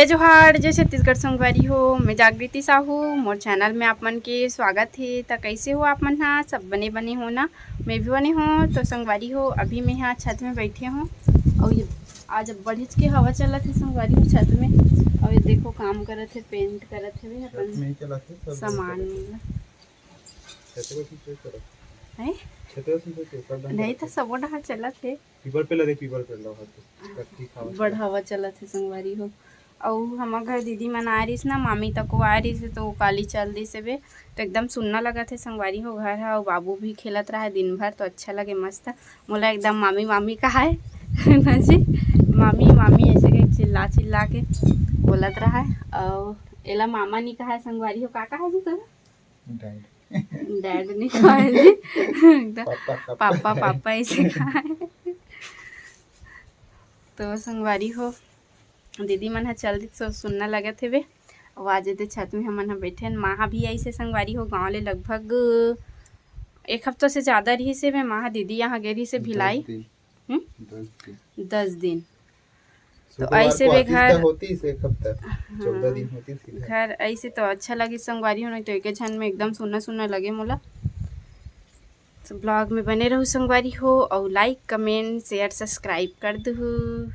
जय जोहार, जय छत्तीसगढ़ संगवारी हो। मैं जागृति साहू, मोर चैनल में आप मन के स्वागत है। तो कैसे हो आप मन? हाँ, सब बने बने हो ना? मैं भी बने हूँ। तो संगवारी हो, अभी मैं यहाँ छत में बैठे हूँ और ये आज बढ़िच के हवा चलत है संगवारी हो छत में। और ये देखो काम करत है, पेंट करत है अपन सामान है नहीं तो सब डहा चलत है, बड़ हवा चलत है संगवारी हो। और हमार घर दीदी मन आ रही ना, मामी तक आ रही से तो काली चल दी से बे, तो एकदम सुनना लगा थे संगवारी हो घर है। और बाबू भी खेलत रहा है दिन भर, तो अच्छा लगे मस्त। मोला एकदम मामी मामी कहा है ना जी, मामी मामी ऐसे कहीं चिल्ला चिल्ला के बोलत रहा है। और एला मामा नहीं कहा है संगवारी हो, का कहा जी तेरा? डैड नहीं कहा है जी, एकदम पापा पापा ऐसे कहा है। तो संगवारी हो दीदी मन ह चल दी तो सुनना लगत हेबे। आवाज दे छत में हमन ह बैठे। माँ भी ऐसे संगवारी हो गाँव ले लगभग एक हफ्ता से ज़्यादा रही से मैं माँ दीदी यहाँ गई से भिलाई 10 दिन। तो ऐसे वे घर होती से एक हफ्ता 14 दिन होती थी घर ऐसे तो अच्छा लगे संगवारी हो, नहीं तो एक झन में एकदम सुनना सुनना लगे मोला। तो ब्लॉग में बने रहो संगवारी हो, और लाइक कमेंट शेयर सब्सक्राइब कर दो।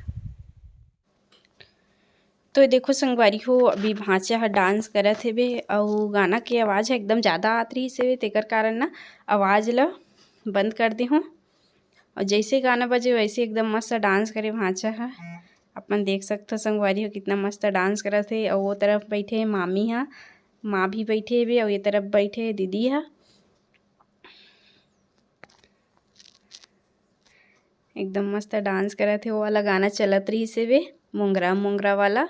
तो देखो संगवारी हो, अभी भांचा ह डांस करत हेबे और गाना के आवाज़ है एकदम ज़्यादा आत रही से, तेकर कारण ना आवाज़ ला बंद कर दी हूँ। और जैसे गाना बजे वैसे एकदम मस्त डांस करे भांचा है। अपन देख सकते हो संगवारी हो कितना मस्त डांस करत है। और वो तरफ बैठे है मामी हा, माँ भी बैठे हेबे, और ये तरफ बैठे है दीदी हा। एकदम मस्त डांस करत है। वो वाला गाना चलत रही से वे मोंगरा मोंगरा वाला,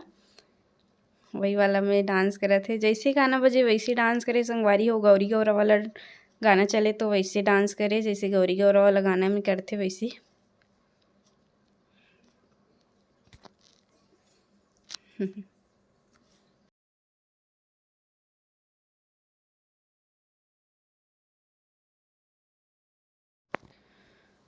वही वाला में डांस करत है। जैसे गाना बजे वैसे डांस करे संगवारी हो। गौरी गौरा वाला गाना चले तो वैसे डांस करे, जैसे गौरी गौरा वाला गाना में करते वैसे।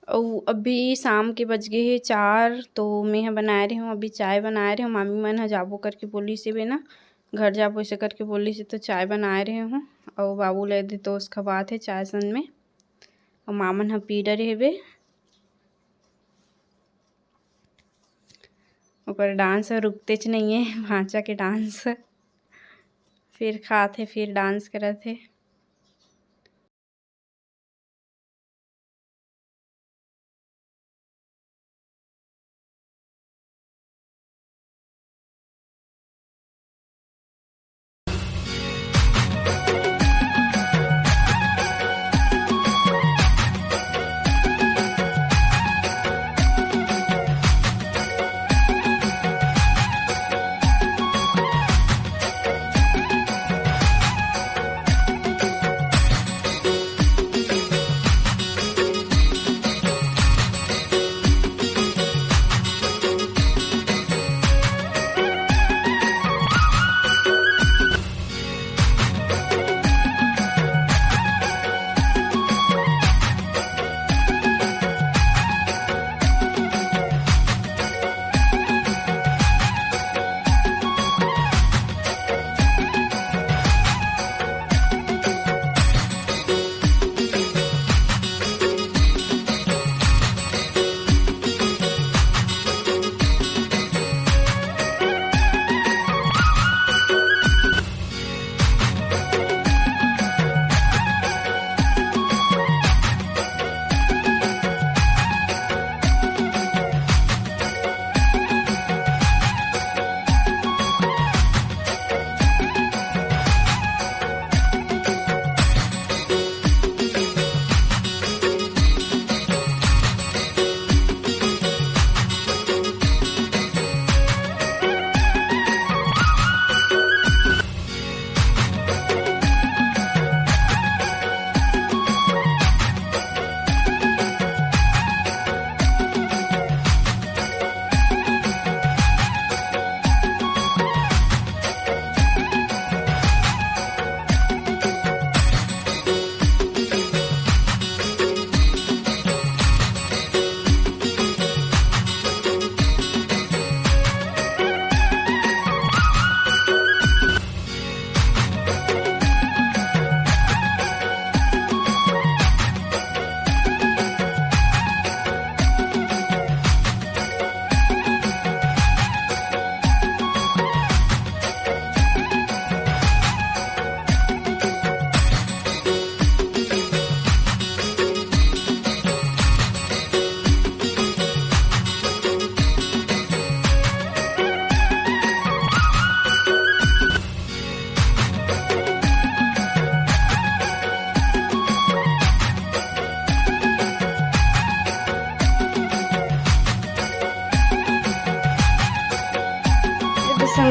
और अभी शाम के बज गए हैं 4, तो मैं बना रही हूँ अभी चाय बना रही हूँ। मामी मन जाबो करके बोली से भी ना, घर जाबो ऐसे करके बोली से, तो चाय बना रही हूँ। और बाबू ले दे तो उसका बात है चाय सन में। और मामन पी डरे हेबे। ऊपर डांस रुकते नहीं है, भांचा के डांस फिर खाते फिर डांस करते।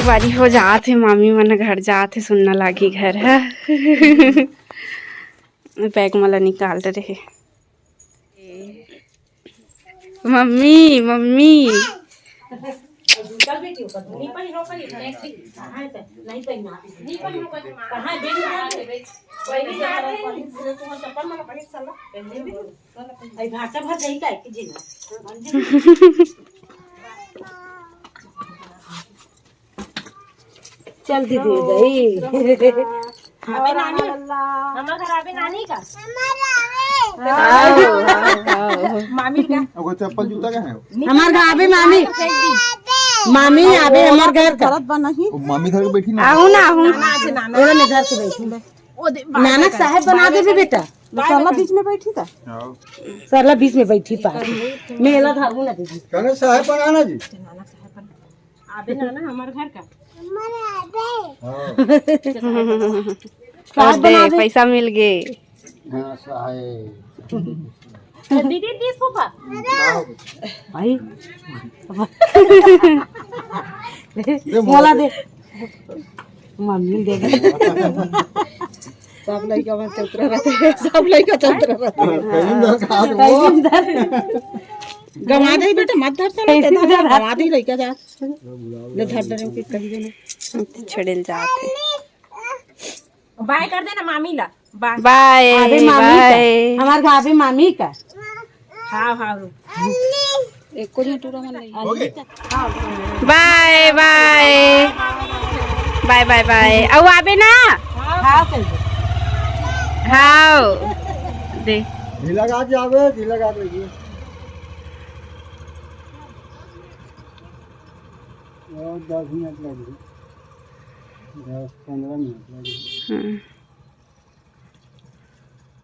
संगवारी हो जात है मामी मन घर जात है सुनना लागी घर है बैग मला निकाल रहे मम्मी मम्मी चल दीदी गई हमारे नानी का मामी का और चप्पल जूता का है हमार घर आवे मामी मामी आवे हमार घर का वो मामी घर पे बैठी ना आहू ना आहू ओरे में घर से बैठी नानक साहब बना दे बेटा सरला बीच में बैठी था आओ सरला बीच में बैठी पास मेला धागू ना दीदी कहने साहब बनाना जी आवे नाना हमार घर का हां दे पैसा मिल गए हां साहब दीदी 30 पापा भाई मोला दे मम्मी दे सब लड़का में चौतरा रहते हैं सब लड़का चौतरा रहते हैं गवा दे बेटा मत धर चला गवा दे लड़का जा ले धर डरे के कहीं देना छड़ेल जाते बाय कर देना मामी ला बाय बाय आवे मामी बाय का हमार घर आवे मामी का हां हां एको नहीं टूरा मन नहीं okay bye bye bye bye bye औ आबे ना हां कर दे हाउ दे ढीला गा जावे ढीला गा लगी और 10 मिनट लगे 10-15 मिनट लगे